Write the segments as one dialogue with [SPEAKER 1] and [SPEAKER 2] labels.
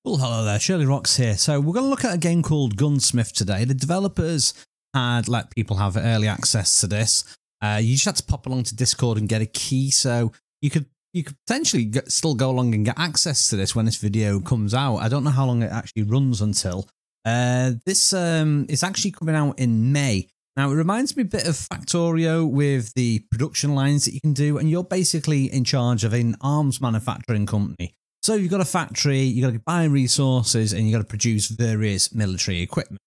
[SPEAKER 1] Well, hello there, Shirlierox here. So we're going to look at a game called Gunsmith today. The developers had let people have early access to this. You just had to pop along to Discord and get a key, so you could potentially still go along and get access to this when this video comes out. I don't know how long it actually runs until. This is actually coming out in May. Now, it reminds me a bit of Factorio with the production lines that you can do, and you're basically in charge of an arms manufacturing company. So you've got a factory, you've got to buy resources, and you've got to produce various military equipment.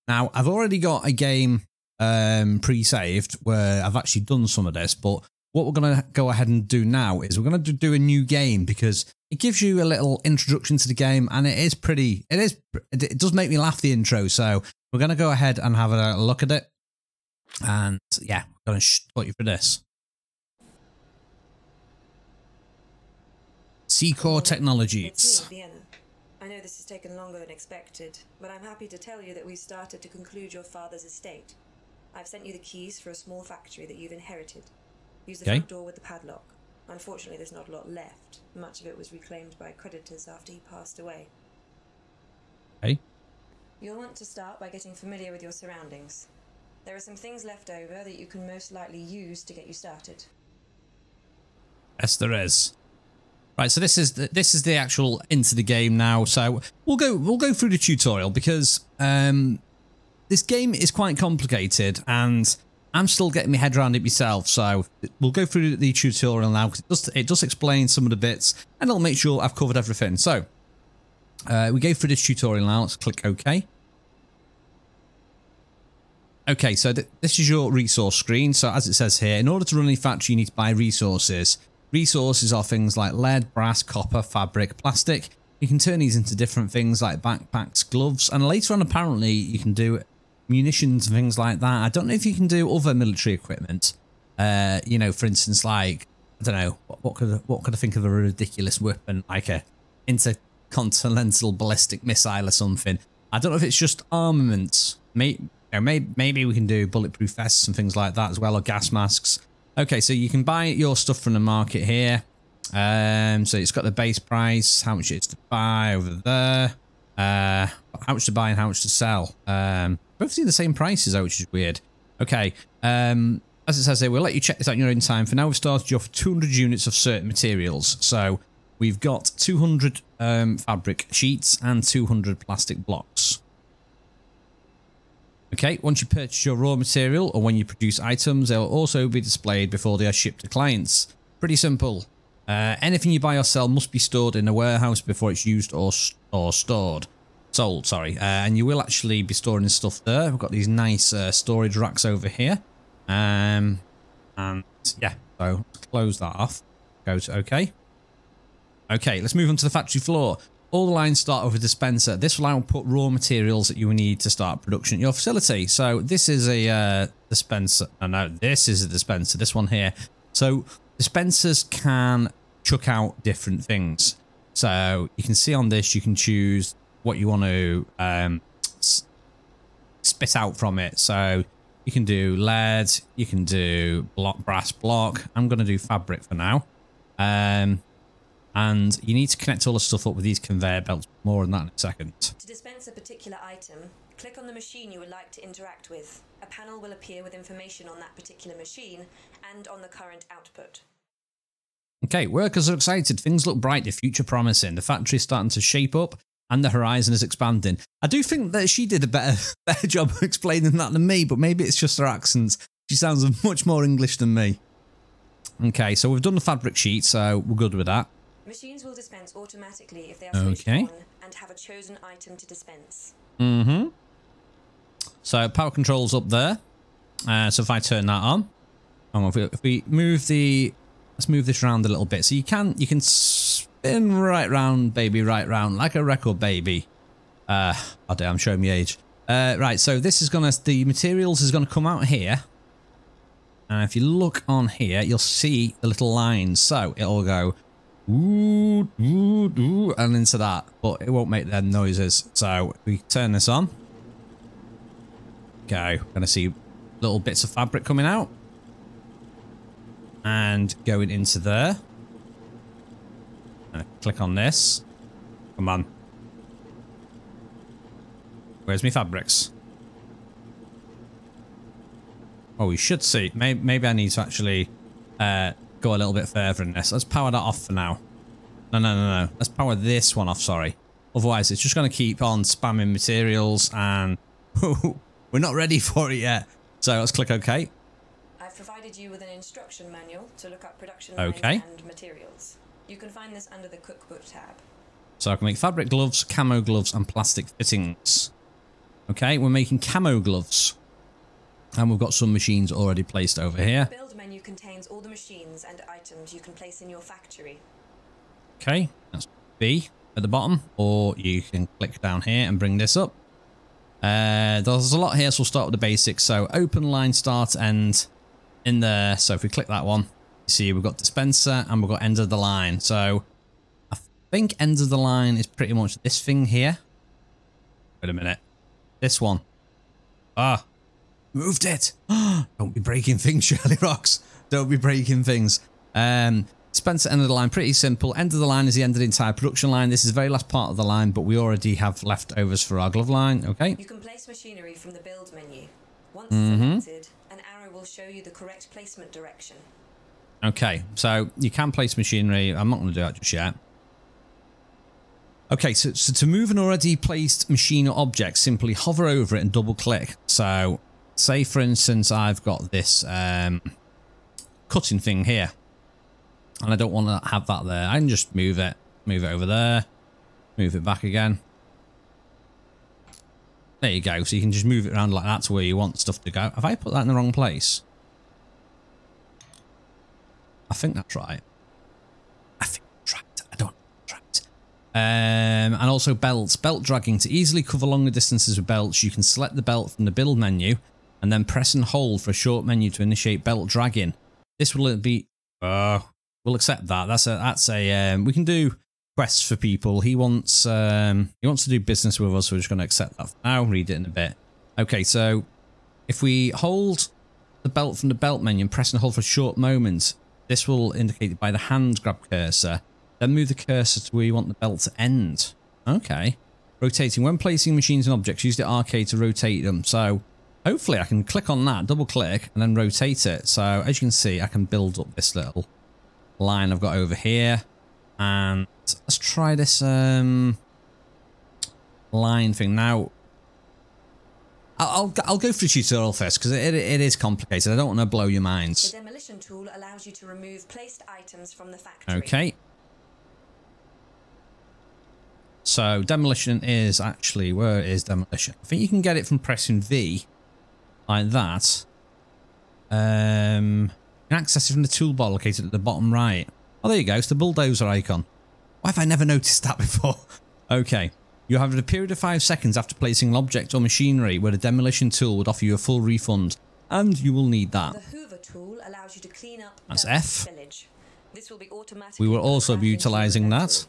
[SPEAKER 1] Now, I've already got a game pre-saved where I've actually done some of this, but what we're going to go ahead and do now is we're going to do a new game because it gives you a little introduction to the game, and it does make me laugh, the intro. So we're going to go ahead and have a look at it. And yeah, I'm going to put you for this. Secor Technologies.
[SPEAKER 2] It's me, Vienna. I know this has taken longer than expected, but I'm happy to tell you that we've started to conclude your father's estate. I've sent you the keys for a small factory that you've inherited. Use the front door with the padlock. Unfortunately, there's not a lot left. Much of it was reclaimed by creditors after he passed away.
[SPEAKER 1] Okay.
[SPEAKER 2] You'll want to start by getting familiar with your surroundings. There are some things left over that you can most likely use to get you started.
[SPEAKER 1] Yes, there is. Right, so this is the actual into the game now. So we'll go through the tutorial because this game is quite complicated and I'm still getting my head around it myself. So we'll go through the tutorial now because it does explain some of the bits and it'll make sure I've covered everything. So we go through this tutorial now. Let's click OK. Okay, so this is your resource screen. So as it says here, in order to run any factory, you need to buy resources. Resources are things like lead, brass, copper, fabric, plastic. You can turn these into different things like backpacks, gloves, and later on apparently you can do munitions and things like that. I don't know if you can do other military equipment. You know, for instance, like, I don't know, what could I think of a ridiculous weapon, like a intercontinental ballistic missile or something. I don't know if it's just armaments. Maybe we can do bulletproof vests and things like that as well, or gas masks. Okay, so you can buy your stuff from the market here. So it's got the base price, how much it is to buy over there, how much to buy and how much to sell. Both see the same prices though, which is weird. Okay, as it says here, we'll let you check this out in your own time. For now, we've started you off 200 units of certain materials. So we've got 200 fabric sheets and 200 plastic blocks. Okay, once you purchase your raw material or when you produce items, they'll also be displayed before they are shipped to clients. Pretty simple. Anything you buy or sell must be stored in a warehouse before it's used or sold, sorry. And you will actually be storing this stuff there. We've got these nice storage racks over here. And yeah, so let's close that off. Go to OK. Okay, let's move on to the factory floor. All the lines start with a dispenser. This will output raw materials that you will need to start production at your facility. So this is a dispenser. No, this is a dispenser. This one here. So dispensers can chuck out different things. So you can see on this, you can choose what you want to spit out from it. So you can do lead. You can do brass block. I'm going to do fabric for now. And you need to connect all the stuff up with these conveyor belts. More on that in a second.
[SPEAKER 2] To dispense a particular item, click on the machine you would like to interact with. A panel will appear with information on that particular machine and on the current output.
[SPEAKER 1] Okay, workers are excited. Things look bright. The future promising. The factory is starting to shape up and the horizon is expanding. I do think that she did a better job of explaining that than me, but maybe it's just her accent. She sounds much more English than me. Okay, so we've done the fabric sheet, so we're good with that.
[SPEAKER 2] Machines will dispense automatically if they are switched on and have a chosen item to dispense.
[SPEAKER 1] Mm-hmm. So power control's up there. So if I turn that on, and if we move let's move this around a little bit. So you can spin right round, baby, right round like a record, baby. Oh dear, I'm showing my age. Right, so this is the materials is gonna come out here. And if you look on here, you'll see the little lines. So it'll go ooh, ooh, ooh, and into that, but it won't make them noises. So we turn this on. Okay, we're gonna see little bits of fabric coming out and going into there. Click on this. Come on. Where's my fabrics? Oh, we should see. Maybe I need to actually go a little bit further in this. Let's power that off for now. No. Let's power this one off, sorry. Otherwise, it's just going to keep on spamming materials and we're not ready for it yet. So let's click OK.
[SPEAKER 2] I've provided you with an instruction manual to look up production lines and materials. You can find this under the cookbook tab.
[SPEAKER 1] So I can make fabric gloves, camo gloves, and plastic fittings. Okay, we're making camo gloves. And we've got some machines already placed over here.
[SPEAKER 2] The build menu contains all the machines and items you can place in your factory.
[SPEAKER 1] Okay, that's B at the bottom, or you can click down here and bring this up. There's a lot here, so we'll start with the basics. So open line, start, end in there. So if we click that one, you see we've got dispenser and we've got end of the line. So I think end of the line is pretty much this thing here. Wait a minute. This one. Ah, moved it. Don't be breaking things, Shirlierox. Don't be breaking things. Dispenser, end of the line, pretty simple. End of the line is the end of the entire production line. This is the very last part of the line, but we already have leftovers for our glove line. Okay.
[SPEAKER 2] You can place machinery from the build menu. Once selected, an arrow will show you the correct placement direction.
[SPEAKER 1] Okay, so you can place machinery. I'm not going to do that just yet. Okay, so to move an already placed machine or object, simply hover over it and double click. So say, for instance, I've got this cutting thing here. And I don't want to have that there. I can just move it over there, move it back again. There you go. So you can just move it around like that to where you want stuff to go. Have I put that in the wrong place? I think that's right. I think that's right. I don't know if that's right. And also belts. Belt dragging. To easily cover longer distances with belts, you can select the belt from the build menu and then press and hold for a short menu to initiate belt dragging. This will be... we'll accept that. That's a we can do quests for people. He wants to do business with us, so we're just going to accept that for now. Read it in a bit. Okay, so if we hold the belt from the belt menu and press and hold for a short moment, this will indicate by the hand grab cursor. Then move the cursor to where you want the belt to end. Okay. Rotating. When placing machines and objects, use the arcade to rotate them. So hopefully I can click on that, double click, and then rotate it. So as you can see, I can build up this little line I've got over here. And let's try this line thing. Now, I'll go through the tutorial first because it is complicated. I don't want to blow your minds.
[SPEAKER 2] The demolition tool allows you to remove placed items from the factory.
[SPEAKER 1] Okay. So demolition is actually, where is demolition? I think you can get it from pressing V like that. You can access it from the toolbar located at the bottom right. Oh, there you go. It's the bulldozer icon. Why have I never noticed that before? Okay. You have a period of 5 seconds after placing an object or machinery where the demolition tool would offer you a full refund. And you will need that.
[SPEAKER 2] The Hoover tool allows you to clean up
[SPEAKER 1] That's F.
[SPEAKER 2] village. This will be automatically.
[SPEAKER 1] We will also be utilizing that.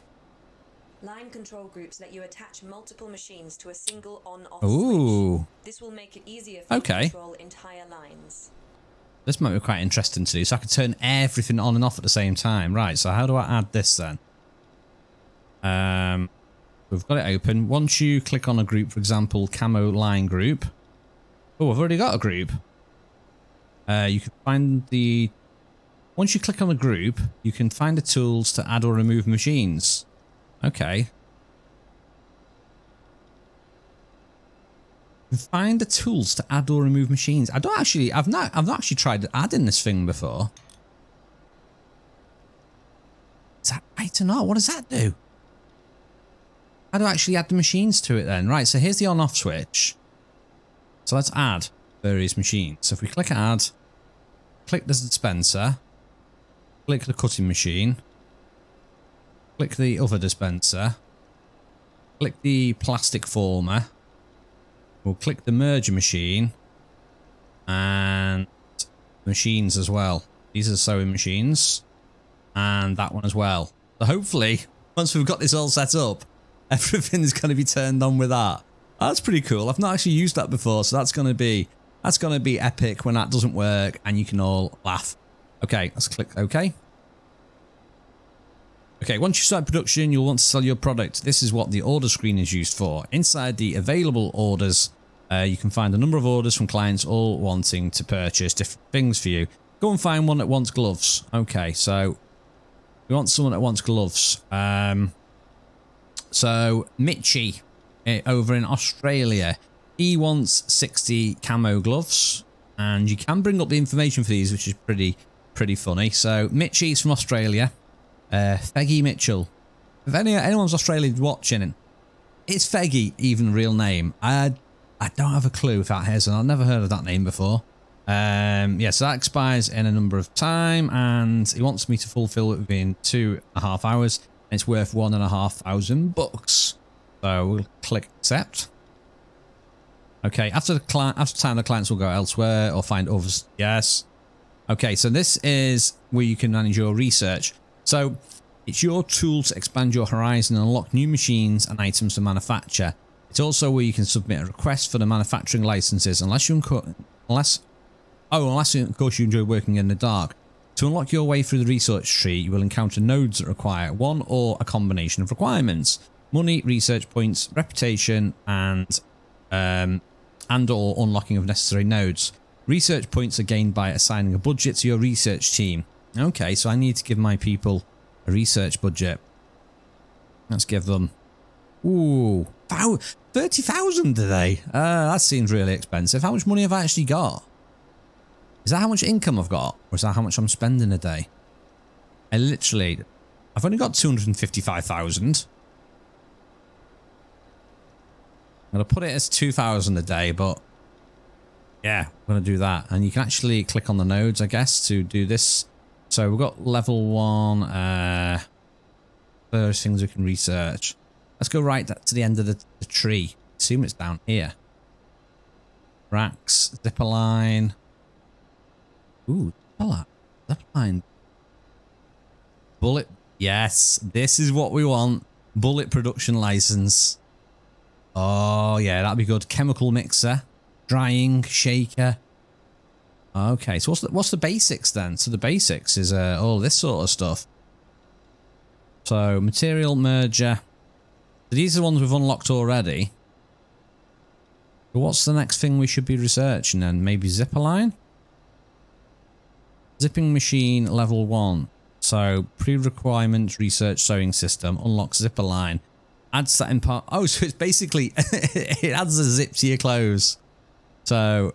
[SPEAKER 2] Line control groups let you attach multiple machines to a single on-off
[SPEAKER 1] Ooh.
[SPEAKER 2] switch. This will make it easier for you to control entire lines.
[SPEAKER 1] This might be quite interesting to do, so I can turn everything on and off at the same time. Right, so how do I add this then? We've got it open. Once you click on a group, for example, camo line group. Oh, I've already got a group. You can find the... Once you click on a group, you can find the tools to add or remove machines. Okay. Find the tools to add or remove machines. I've not actually tried adding this thing before. Is that right or not? What does that do? How do I actually add the machines to it then? Right, so here's the on-off switch. So let's add various machines. So if we click add, click the dispenser, click the cutting machine, click the other dispenser, click the plastic former, we'll click the merger machine, and machines as well. These are sewing machines, and that one as well. So hopefully, once we've got this all set up, everything's going to be turned on with that. That's pretty cool. I've not actually used that before, so that's going to be epic when that doesn't work, and you can all laugh. Okay, let's click OK. Okay, once you start production, you'll want to sell your product. This is what the order screen is used for. Inside the available orders, you can find a number of orders from clients all wanting to purchase different things for you. Go and find one that wants gloves. Okay, so we want someone that wants gloves. So Mitchie over in Australia, he wants 60 camo gloves, and you can bring up the information for these, which is pretty funny. So Mitchie's from Australia. Feggy Mitchell. If anyone's Australian watching, is Feggy even a real name? I don't have a clue if that is, and I've never heard of that name before. Yeah, so that expires in a number of time, and he wants me to fulfill it within 2.5 hours. And it's worth $1,500. So we'll click accept. Okay, after time the clients will go elsewhere or find others. Yes. Okay, so this is where you can manage your research. So it's your tool to expand your horizon and unlock new machines and items to manufacture. It's also where you can submit a request for the manufacturing licenses, unless of course you enjoy working in the dark. To unlock your way through the research tree, you will encounter nodes that require one or a combination of requirements: money, research points, reputation, and or unlocking of necessary nodes. Research points are gained by assigning a budget to your research team. Okay, so I need to give my people a research budget. Let's give them, 30,000 today. That seems really expensive. How much money have I actually got? Is that how much income I've got? Or is that how much I'm spending a day? I've only got 255,000. I'm going to put it as 2,000 a day, but yeah, I'm going to do that. And you can actually click on the nodes, I guess, to do this. So we've got level 1, those things we can research. Let's go right to the end of the tree. Assume it's down here. Racks, zipper line. Ooh, zipper line. Bullet. Yes, this is what we want. Bullet production license. Oh yeah, that'd be good. Chemical mixer, drying, shaker. Okay, so what's the basics then? So the basics is all this sort of stuff. So material merger. So these are the ones we've unlocked already. But what's the next thing we should be researching then? Maybe zipper line? Zipping machine level 1. So pre-requirements research sewing system. Unlock zipper line. Adds that in part. Oh, so it's basically it adds a zip to your clothes. So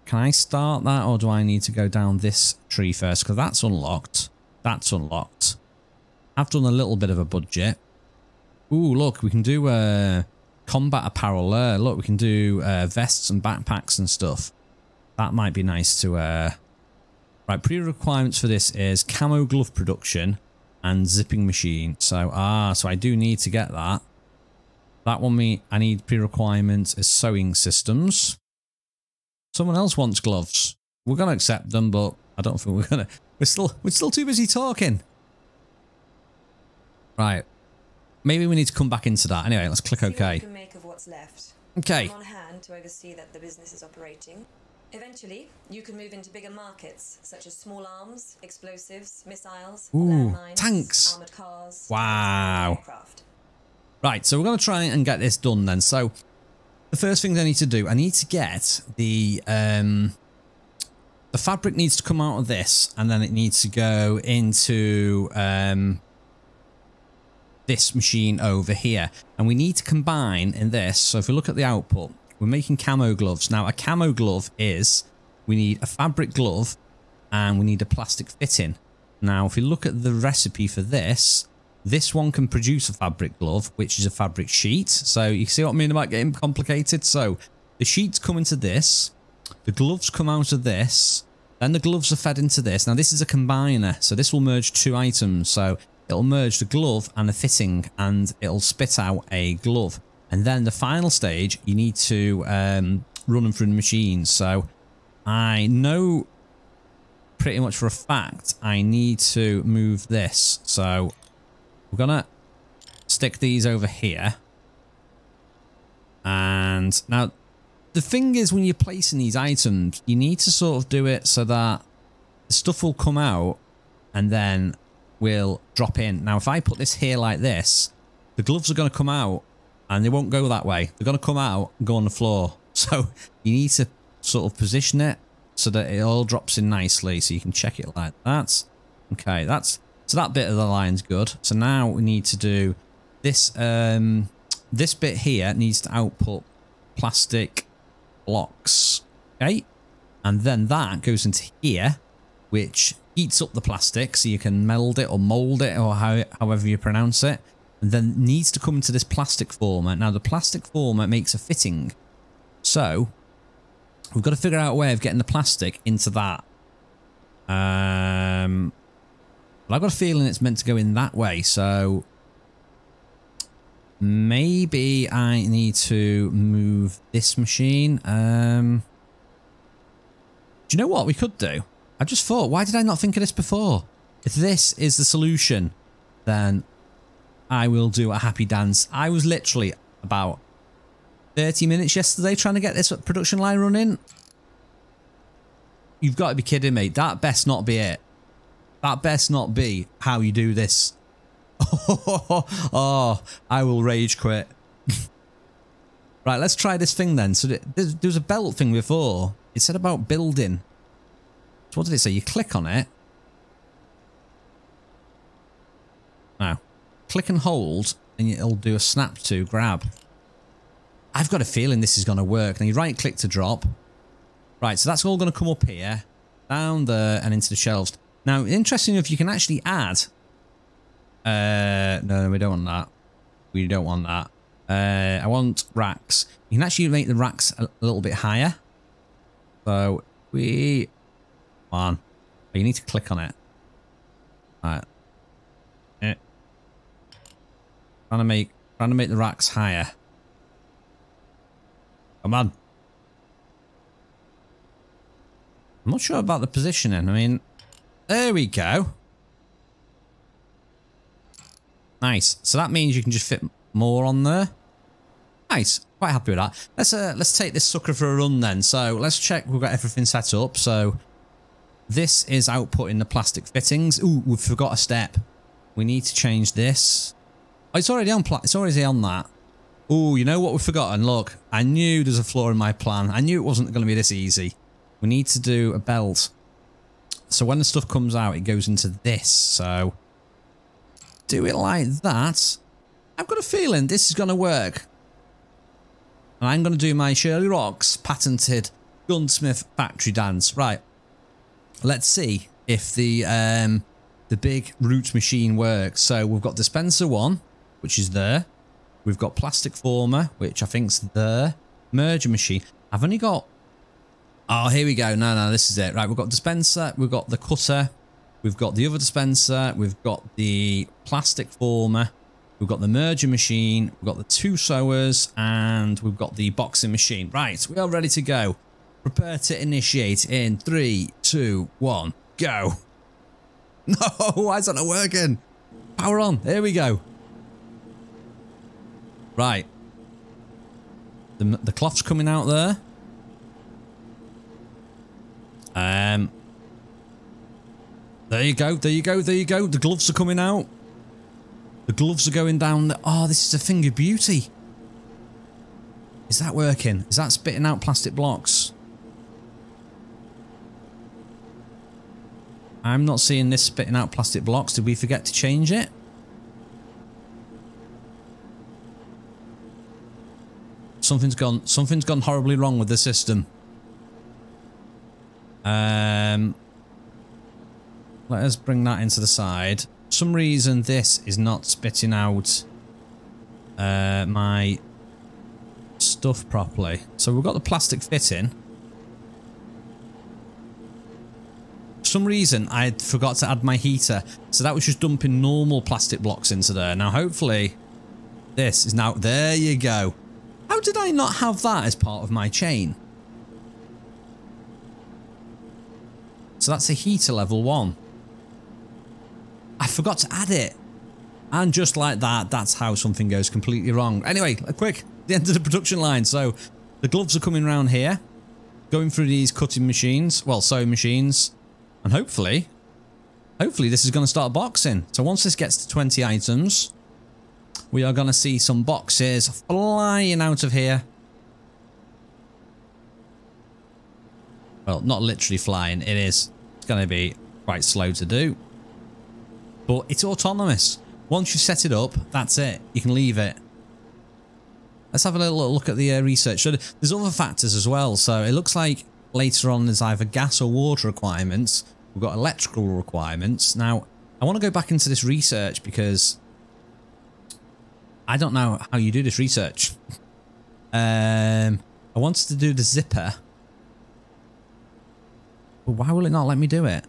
[SPEAKER 1] can I start that, or do I need to go down this tree first? Because that's unlocked. That's unlocked. I've done a little bit of a budget. Ooh, look, we can do combat apparel there. Look, we can do vests and backpacks and stuff. That might be nice to... Right, pre-requirements for this is camo glove production and zipping machine. So, so I do need to get that. That one, I need pre-requirements is sewing systems. Someone else wants gloves. We're going to accept them, but I don't think we're going to... We're still too busy talking. Right. Maybe we need to come back into that. Anyway, let's click OK.
[SPEAKER 2] See what you can make of what's left.
[SPEAKER 1] Okay.
[SPEAKER 2] I'm on hand to oversee that the business is operating. Eventually, you can move into bigger markets, such as small arms, explosives, missiles, landmines,
[SPEAKER 1] tanks,
[SPEAKER 2] armored cars,
[SPEAKER 1] wow.
[SPEAKER 2] Aircraft.
[SPEAKER 1] Right, so we're going to try and get this done then. So the first thing I need to do, I need to get the fabric needs to come out of this, and then it needs to go into this machine over here. And we need to combine in this. So if we look at the output, we're making camo gloves. Now, a camo glove is, we need a fabric glove and we need a plastic fitting. Now, if we look at the recipe for this, this one can produce a fabric glove, which is a fabric sheet. So you see what I mean about getting complicated? So the sheets come into this, the gloves come out of this, then the gloves are fed into this. Now, this is a combiner, so this will merge two items. So it'll merge the glove and the fitting, and it'll spit out a glove. And then the final stage, you need to run them through the machine. So I know pretty much for a fact I need to move this. So we're going to stick these over here. And now the thing is, when you're placing these items, you need to sort of do it so that the stuff will come out, and then will drop in. Now, if I put this here like this, the gloves are going to come out and they won't go that way. They're going to come out and go on the floor. So you need to sort of position it so that it all drops in nicely. So you can check it like that. Okay, so that bit of the line's good. So now we need to do this. This bit here needs to output plastic blocks. Okay, and then that goes into here, which heats up the plastic so you can meld it or mold it or however you pronounce it, and then needs to come into this plastic former. Now the plastic former makes a fitting, so we've got to figure out a way of getting the plastic into that. But I've got a feeling it's meant to go in that way, so maybe I need to move this machine. Do you know what we could do? I just thought, why did I not think of this before? If this is the solution, then I will do a happy dance. I was literally about 30 minutes yesterday trying to get this production line running. You've got to be kidding me. That best not be it. That best not be how you do this. Oh, I will rage quit. Right, let's try this thing then. So there was a belt thing before. It said about building. So what did it say? You click on it. Now, click and hold, and it'll do a snap to grab. I've got a feeling this is going to work. Now you right click to drop. Right, so that's all going to come up here, down there, and into the shelves. Now, interesting if you can actually add. No, we don't want that. We don't want that. I want racks. You can actually make the racks a little bit higher. So come on. Oh, you need to click on it. Right. Trying to make the racks higher. Come on. I'm not sure about the positioning. I mean, there we go. Nice. So that means you can just fit more on there. Nice. Quite happy with that. Let's take this sucker for a run then. So let's check we've got everything set up. So this is outputting the plastic fittings. Ooh, we forgot a step. We need to change this. Oh, it's already on. It's already on that. Ooh, you know what we've forgotten? Look, I knew there's a flaw in my plan. I knew it wasn't going to be this easy. We need to do a belt. So when the stuff comes out, it goes into this. So do it like that. I've got a feeling this is going to work. And I'm going to do my Shirlierox patented Gunsmith factory dance. Right. Let's see if the big root machine works. So we've got dispenser 1, which is there. We've got plastic former, which I think's there. Merger machine. I've only got... Oh, here we go. No, this is it. Right, we've got dispenser. We've got the cutter. We've got the other dispenser. We've got the plastic former. We've got the merger machine. We've got the 2 sewers. And we've got the boxing machine. Right, we are ready to go. Prepare to initiate in 3, 2, 1, go. No, why is that not working? Power on. There we go. Right. The cloth's coming out there. There you go. There you go. There you go. The gloves are coming out. The gloves are going down. Oh, this is a thing of beauty. Is that working? Is that spitting out plastic blocks? I'm not seeing this spitting out plastic blocks. Did we forget to change it? Something's gone horribly wrong with the system. Let us bring that into the side. For some reason this is not spitting out my stuff properly. So we've got the plastic fitting. For some reason I forgot to add my heater, so that was just dumping normal plastic blocks into there. Now hopefully this is now... There you go. How did I not have that as part of my chain? So that's a heater level 1. I forgot to add it. And just like that, that's how something goes completely wrong. Anyway, quick, the end of the production line. So the gloves are coming around here, going through these cutting machines, well, sewing machines, and hopefully hopefully this is going to start boxing. So once this gets to 20 items, we are going to see some boxes flying out of here. Well, not literally flying. It's going to be quite slow to do. But it's autonomous. Once you set it up, that's it. You can leave it. Let's have a little look at the research. So there's other factors as well. So it looks like later on there's either gas or water requirements. We've got electrical requirements. Now, I want to go back into this research because I don't know how you do this research. I wanted to do the zipper. But why will it not let me do it?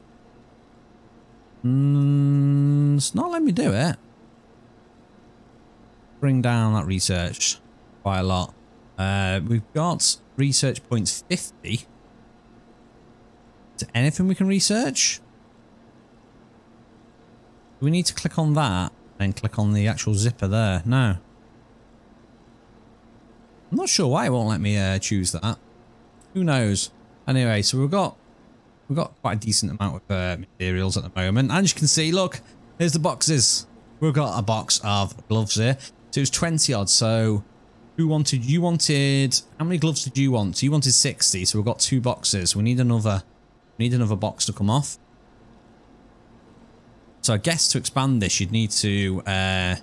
[SPEAKER 1] It's not letting me do it. Bring down that research quite a lot. We've got research points 50. Is there anything we can research? Do we need to click on that and click on the actual zipper there? No. I'm not sure why it won't let me choose that. Who knows? Anyway, so we've got quite a decent amount of materials at the moment. And you can see, look, here's the boxes. We've got a box of gloves here. So it was 20 odd. So you wanted, how many gloves did you want? So you wanted 60. So we've got 2 boxes. We need another box to come off. So I guess to expand this, you'd need to add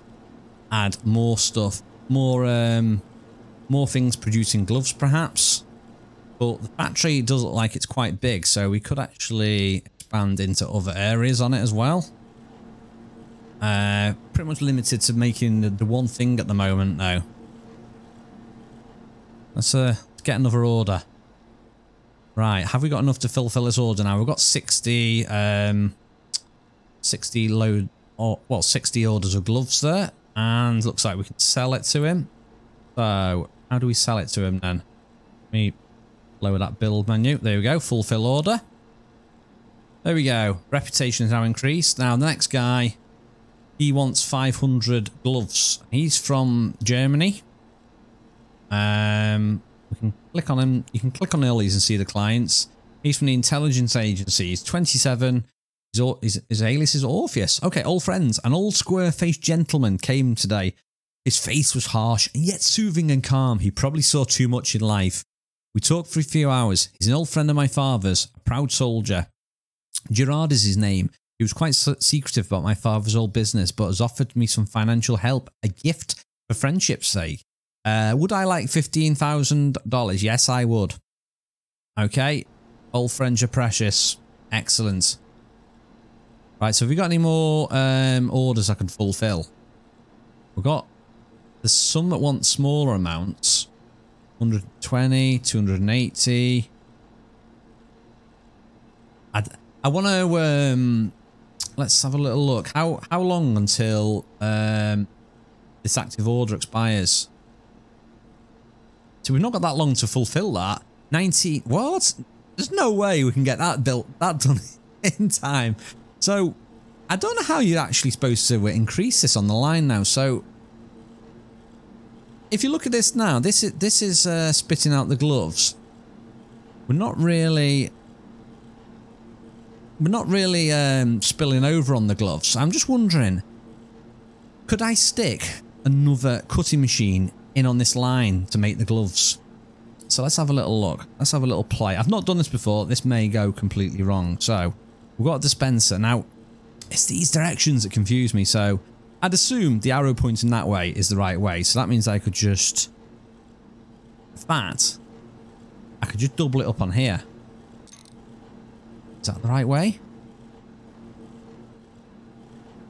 [SPEAKER 1] more stuff, more things producing gloves perhaps. But the factory does look like it's quite big, so we could actually expand into other areas on it as well. Pretty much limited to making the one thing at the moment, though. Let's get another order. Right, have we got enough to fulfill this order now? We've got 60 orders of gloves there, and looks like we can sell it to him. So, how do we sell it to him then? Let me lower that build menu. There we go. Fulfill order. There we go. Reputation is now increased. Now, the next guy, he wants 500 gloves. He's from Germany. We can click on him. You can click on all these and see the clients. He's from the intelligence agency. He's 27. His alias is Orpheus. Okay, old friends. An old square-faced gentleman came today. His face was harsh and yet soothing and calm. He probably saw too much in life. We talked for a few hours. He's an old friend of my father's, a proud soldier. Gerard is his name. He was quite secretive about my father's old business, but has offered me some financial help, a gift for friendship's sake. Would I like $15,000? Yes, I would. Okay. Old friends are precious. Excellent. Right, so have we got any more orders I can fulfill? There's some that want smaller amounts. 120, 280. I want to let's have a little look. How long until this active order expires? So we've not got that long to fulfill that. 90. What? There's no way we can get that done in time. So I don't know how you're actually supposed to increase this on the line now. So if you look at this now, this is spitting out the gloves. We're not really spilling over on the gloves. I'm just wondering, could I stick another cutting machine in on this line to make the gloves? So let's have a little look. Let's have a little play. I've not done this before. This may go completely wrong. So we've got a dispenser. Now, it's these directions that confuse me. So I'd assume the arrow pointing that way is the right way. So that means I could just... I could just double it up on here. Is that the right way?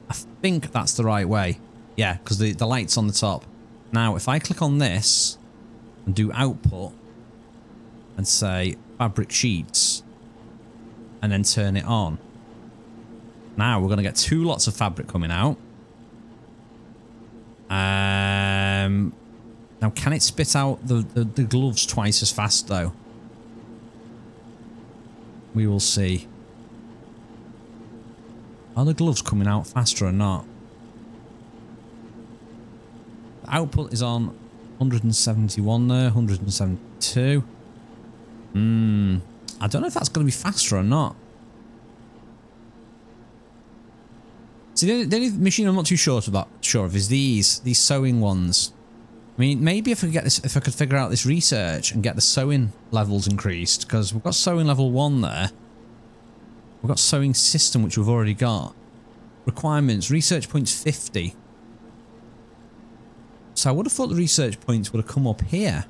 [SPEAKER 1] I think that's the right way. Yeah, because the light's on the top. Now, if I click on this and do output and say fabric sheets and then turn it on. Now we're going to get 2 lots of fabric coming out. Now, can it spit out the gloves twice as fast, though? We will see. Are the gloves coming out faster or not? The output is on 171 there, 172. I don't know if that's going to be faster or not. See, the only machine I'm not too sure of is these sewing ones. I mean, maybe if I could figure out this research and get the sewing levels increased, because we've got sewing level 1 there. We've got sewing system, which we've already got. Requirements, research points 50. So I would have thought the research points would have come up here.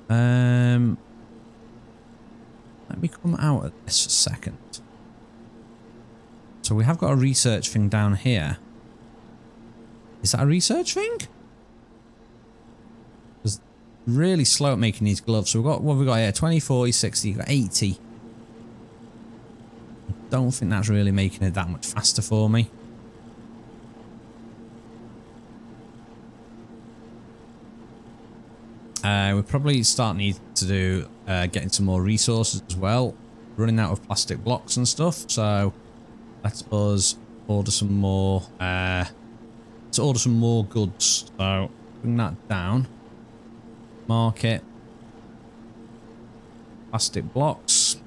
[SPEAKER 1] Let me come out of this a second. So we have got a research thing down here. Is that a research thing? It's really slow at making these gloves. So we've got, what have we got here? 20, 40, 60, we've got 80. I don't think that's really making it that much faster for me. We probably need to do getting some more resources as well. Running out of plastic blocks and stuff, so let us order some more. Let's order some more goods. So bring that down. Market. Plastic blocks.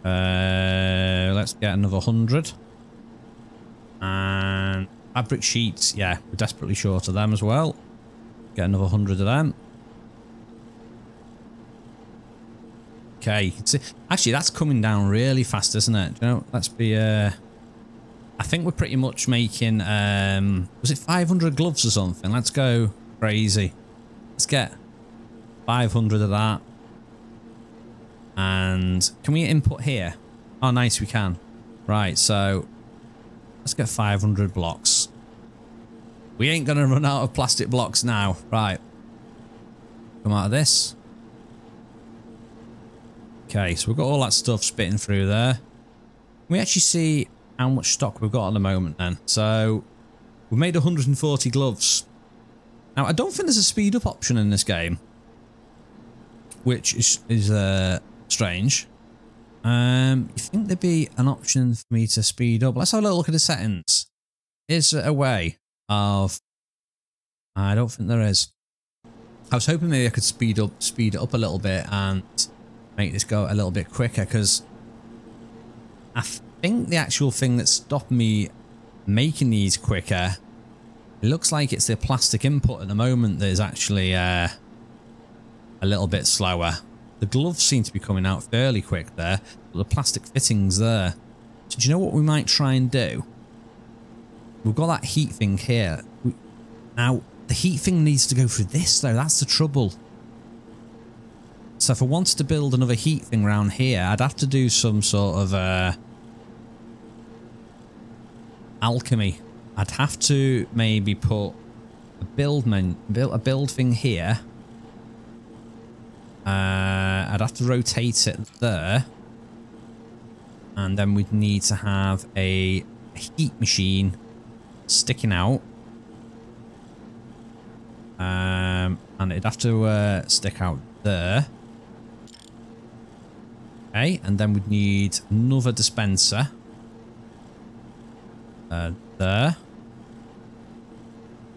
[SPEAKER 1] Let's get another 100. And fabric sheets. Yeah, we're desperately short of them as well. Get another 100 of them. Okay, actually that's coming down really fast, isn't it? You know, let's be. I think we're pretty much making. Was it 500 gloves or something? Let's go crazy. Let's get 500 of that. And can we input here? Oh, nice, we can. Right, so let's get 500 blocks. We ain't gonna run out of plastic blocks now. Right. Come out of this. Okay, so we've got all that stuff spitting through there. Can we actually see how much stock we've got at the moment then? So we've made 140 gloves. Now I don't think there's a speed up option in this game, which is strange. You think there'd be an option for me to speed up? Let's have a little look at the settings. Is there a way of? I don't think there is. I was hoping maybe I could speed it up a little bit and make this go a little bit quicker, because I think the actual thing that's stopped me making these quicker, it looks like it's the plastic input at the moment that is actually a little bit slower. The gloves seem to be coming out fairly quick there, but the plastic fittings there. So do you know what we might try and do? We've got that heat thing here. Now, the heat thing needs to go through this though, that's the trouble. So if I wanted to build another heat thing around here, I'd have to do some sort of alchemy. I'd have to maybe put a build thing here. I'd have to rotate it there. And then we'd need to have a heat machine sticking out. And it'd have to stick out there. Okay, and then we'd need another dispenser. There.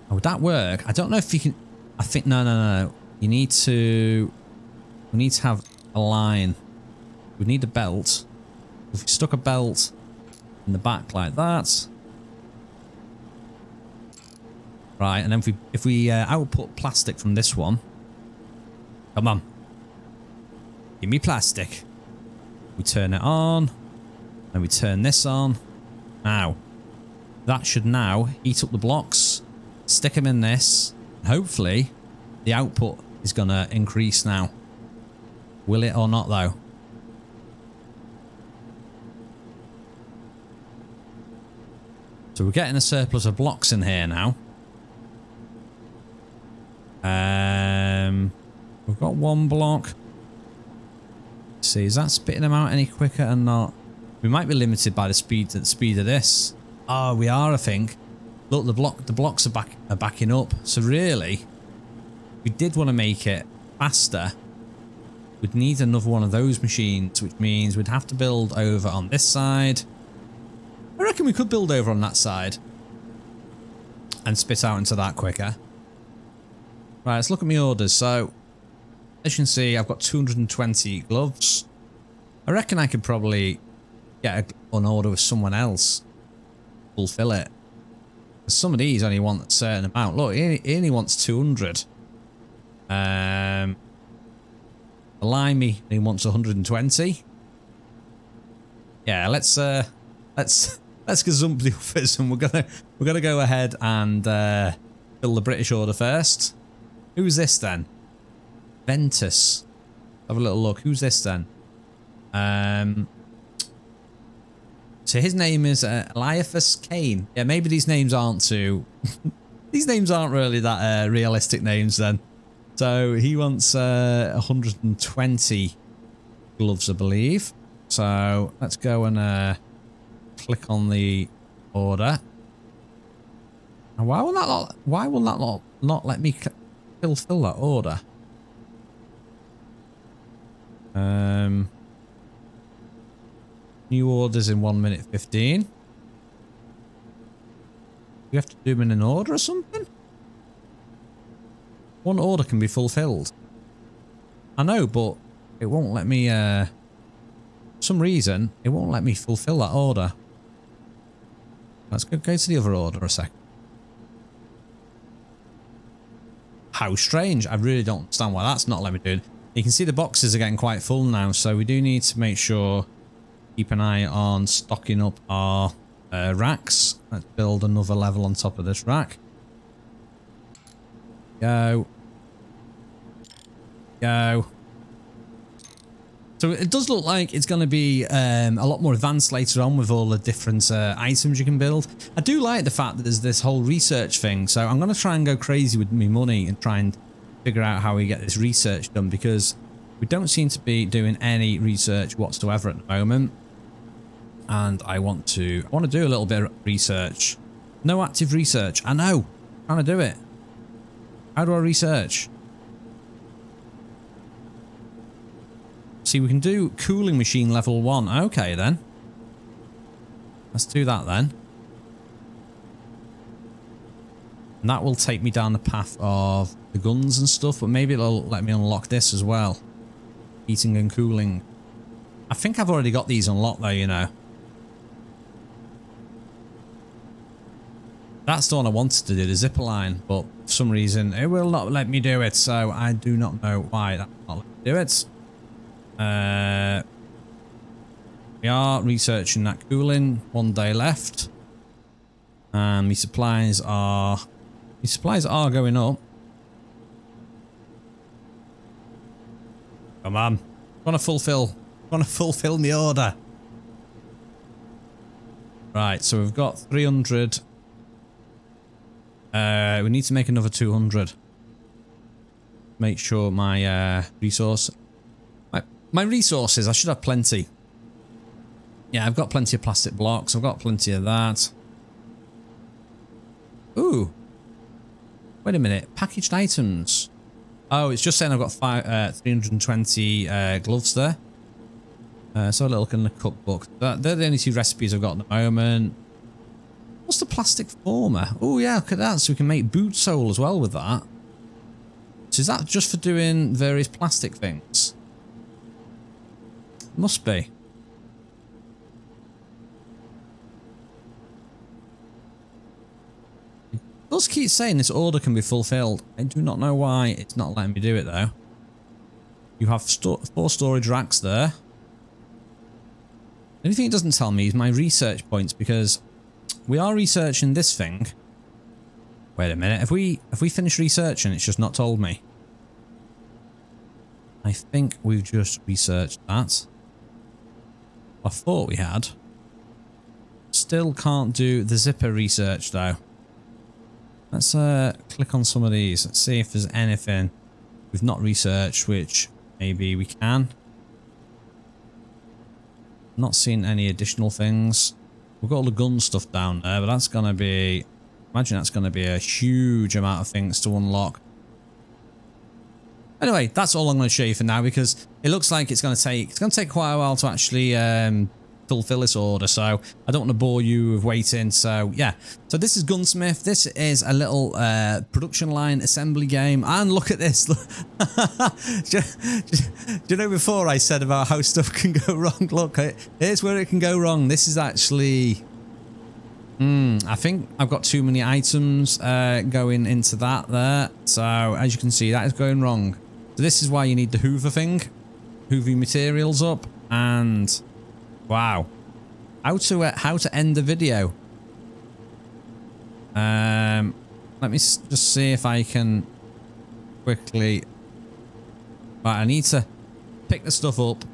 [SPEAKER 1] Oh, would that work? I don't know if you can. I think no. We need to have a line. We need a belt. If we stuck a belt in the back like that. Right, and then if we output plastic from this one. Come on. Give me plastic. We turn it on. And we turn this on. Now. That should now heat up the blocks. Stick them in this. And hopefully, the output is going to increase now. Will it or not, though? So we're getting a surplus of blocks in here now. We've got one block. Let's see, is that spitting them out any quicker or not? We might be limited by the speed of this. Oh, we are, I think. Look, the blocks are backing up. So really, we did want to make it faster. We'd need another one of those machines, which means we'd have to build over on this side. I reckon we could build over on that side and spit out into that quicker. Right, let's look at my orders. So, as you can see, I've got 220 gloves. I reckon I could probably get an order with someone else. fulfill it. Some of these only want a certain amount. Look, he only wants 200. The limey, he wants 120. Yeah, let's gazump the others, and we're gonna go ahead and fill the British order first. Who's this then? Ventus. Have a little look. Who's this then? So his name is Elias Kane. Yeah, maybe these names aren't too... these names aren't really that realistic names then. So he wants 120 gloves, I believe. So let's go and click on the order. And why will that not let me fulfill that order? New orders in 1 minute 15. You have to do them in an order or something? One order can be fulfilled. I know, but it won't let me, for some reason, it won't let me fulfill that order. Let's go to the other order a sec. How strange. I really don't understand why that's not letting me do it. You can see the boxes are getting quite full now, so we do need to make sure, keep an eye on stocking up our racks. Let's build another level on top of this rack. Go. Go. So it does look like it's going to be a lot more advanced later on with all the different items you can build. I do like the fact that there's this whole research thing, so I'm going to try and go crazy with my money and try and figure out how we get this research done, because we don't seem to be doing any research whatsoever at the moment. And I want to do a little bit of research. No active research. I know. I'm trying to do it. How do I research? See, we can do cooling machine level 1. Okay, then. Let's do that then. And that will take me down the path of the guns and stuff, but maybe it'll let me unlock this as well. Heating and cooling. I think I've already got these unlocked though, you know. That's the one I wanted to do, the zipper line, but for some reason it will not let me do it, so I do not know why that will not let me do it. We are researching that cooling. 1 day left. And my supplies are going up. Come on. Want to fulfill the order. Right, so we've got 300. We need to make another 200. Make sure my my resources, I should have plenty. Yeah, I've got plenty of plastic blocks. I've got plenty of that. Ooh. Wait a minute. Packaged items. Oh, it's just saying I've got 320 gloves there. So a little look in the cookbook. They're the only 2 recipes I've got at the moment. What's the plastic former? Oh yeah, look at that. So we can make boot sole as well with that. So is that just for doing various plastic things? Must be. It does keep saying this order can be fulfilled. I do not know why it's not letting me do it though. You have 4 storage racks there. The only thing it doesn't tell me is my research points, because we are researching this thing. Wait a minute. Have we finished researching? It's just not told me. I think we've just researched that. I thought we had. Still can't do the zipper research though. Let's click on some of these. Let's see if there's anything we've not researched, which maybe we can. Not seeing any additional things. We've got all the gun stuff down there, but that's gonna be, imagine that's gonna be a huge amount of things to unlock. Anyway, that's all I'm going to show you for now, because it looks like it's going to take quite a while to actually fulfill this order, so I don't want to bore you with waiting. So yeah, so this is Gunsmith. This is a little production line assembly game, and look at this. do you know, before I said about how stuff can go wrong? Look, here's where it can go wrong. This is actually I think I've got too many items going into that there. So as you can see, that is going wrong. So this is why you need the Hoover thing. Hoover materials up and wow. How to end the video. Let me just see if I can quickly. Right, I need to pick the stuff up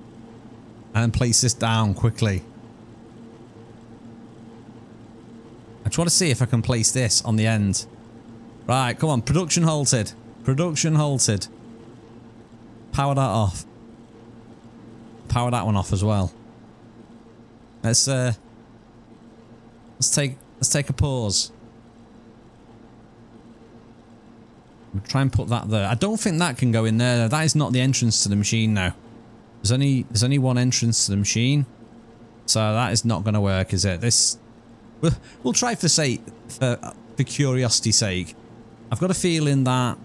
[SPEAKER 1] and place this down quickly. I just want to see if I can place this on the end. Right, come on. Production halted. Production halted. Power that off. Power that one off as well. Let's take a pause. We'll try and put that there. I don't think that can go in there. That is not the entrance to the machine now. There's only one entrance to the machine, so that is not going to work, is it? We'll try for curiosity's sake. I've got a feeling that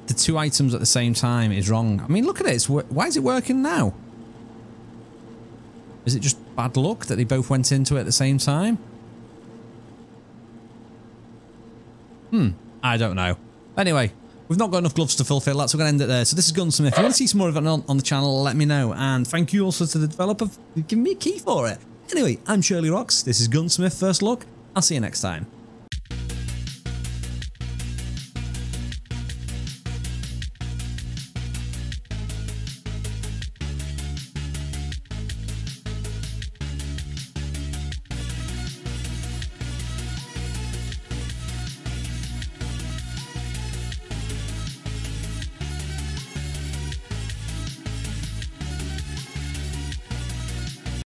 [SPEAKER 1] the two items at the same time is wrong. I mean, look at it. Why is it working now? Is it just bad luck that they both went into it at the same time? I don't know. Anyway, we've not got enough gloves to fulfill that, so we're going to end it there. So this is Gunsmith. If you want to see some more of it on the channel, let me know. And thank you also to the developer for giving me a key for it. Anyway, I'm Shirlierox. This is Gunsmith First Look. I'll see you next time.